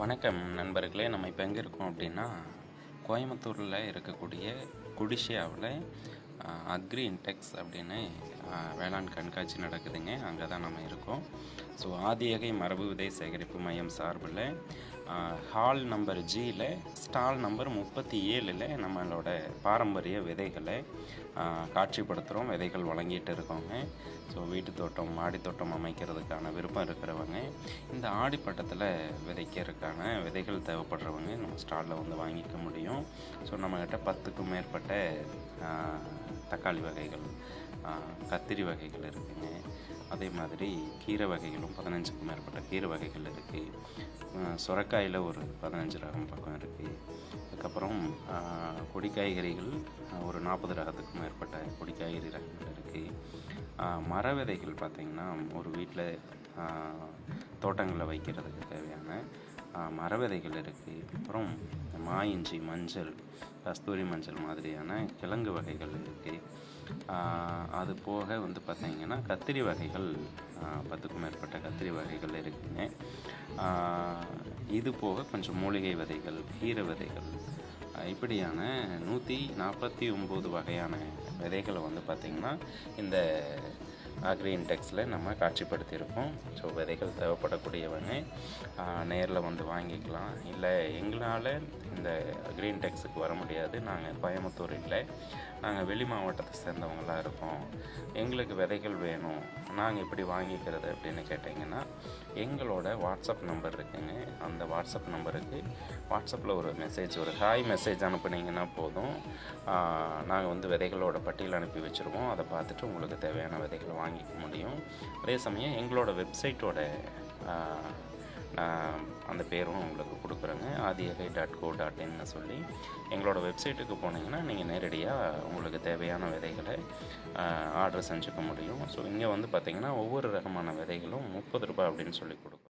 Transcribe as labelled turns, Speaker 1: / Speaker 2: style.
Speaker 1: வணக்கம் நண்பர்களே. நம்ம இப்போ எங்கே இருக்கோம் அப்படின்னா, கோயம்புத்தூரில் இருக்கக்கூடிய குடிஷியாவில் அக்ரி இன்டெக்ஸ் அப்படின்னு வேளாண் கண்காட்சி நடக்குதுங்க. அங்கே தான் நம்ம இருக்கோம். ஸோ ஆதியகை மரபு விதை சேகரிப்பு மையம் சார்பில் ஹால் நம்பர் ஜியில் ஸ்டால் நம்பர் 37ல் நம்மளோட பாரம்பரிய விதைகளை காட்சிப்படுத்துகிறோம். விதைகள் வழங்கிட்டு இருக்கோங்க. ஸோ வீட்டு தோட்டம், மாடி தோட்டம் அமைக்கிறதுக்கான விருப்பம் இருக்கிறவங்க, இந்த ஆடிப்பட்டத்தில் விதைக்கிறதுக்கான விதைகள் தேவைப்படுறவங்க நம்ம ஸ்டாலில் வந்து வாங்கிக்க முடியும். ஸோ நம்மக்கிட்ட 10க்கும் மேற்பட்ட தக்காளி வகைகள், கத்திரி வகைகள் இருக்குதுங்க. அதே மாதிரி கீரை வகைகளும் 15க்கும் மேற்பட்ட கீரை வகைகள் இருக்குது. சுரைக்காயில் ஒரு 15 ரகம் பக்கம் இருக்குது. அதுக்கப்புறம் கொடி காய்கறிகள் ஒரு 40 ரகத்துக்கும் மேற்பட்ட கொடி காய்கறி ரகங்கள் இருக்குது. மர விதைகள் பார்த்திங்கன்னா ஒரு வீட்டில் தோட்டங்களில் வைக்கிறதுக்கு தேவையான மர விதைகள் இருக்குது. அப்புறம் மா இஞ்சி, மஞ்சள், கஸ்தூரி மஞ்சள் மாதிரியான கிழங்கு வகைகள் இருக்குது. அது போக வந்து பார்த்திங்கன்னா கத்திரி வகைகள் 10க்கும் மேற்பட்ட கத்திரி வகைகள் இருக்குதுங்க. இது போக கொஞ்சம் மூலிகை விதைகள், கீரை விதைகள், இப்படியான 149 வகையான விதைகளை வந்து பார்த்திங்கன்னா இந்த அக்ரி இன்டெக்ஸில் நம்ம காட்சிப்படுத்தியிருக்கோம். ஸோ விதைகள் தேவைப்படக்கூடியவங்க நேரில் வந்து வாங்கிக்கலாம். இல்லை எங்களால் இந்த அக்ரி இன்டெக்ஸுக்கு வர முடியாது, நாங்கள் கோயம்புத்தூர் இல்லை, நாங்கள் வெளி மாவட்டத்தை சேர்ந்தவங்களாக இருக்கோம், எங்களுக்கு விதைகள் வேணும், நாங்கள் எப்படி வாங்கிக்கிறது அப்படின்னு கேட்டிங்கன்னா, எங்களோட வாட்ஸ்அப் நம்பர் இருக்குங்க. அந்த வாட்ஸ்அப் நம்பருக்கு வாட்ஸ்அப்பில் ஒரு ஹாய் மெசேஜ் அனுப்புனீங்கன்னா போதும். நாங்கள் வந்து விதைகளோட பட்டியல் அனுப்பி வச்சுருவோம். அதை பார்த்துட்டு உங்களுக்கு தேவையான விதைகளை வாங்கிக்க முடியும். அதே சமயம் எங்களோட வெப்சைட்டோட அந்த பேரும் உங்களுக்கு கொடுக்குறேங்க. adiyagay.co.in சொல்லி எங்களோட வெப்சைட்டுக்கு போனீங்கன்னா நீங்கள் நேரடியாக உங்களுக்கு தேவையான விதைகளை ஆர்டர் செஞ்சுக்க முடியும். ஸோ இங்கே வந்து பார்த்திங்கன்னா ஒவ்வொரு ரகமான விதைகளும் 30 ரூபாய் அப்படின்னு சொல்லி கொடுக்கும்.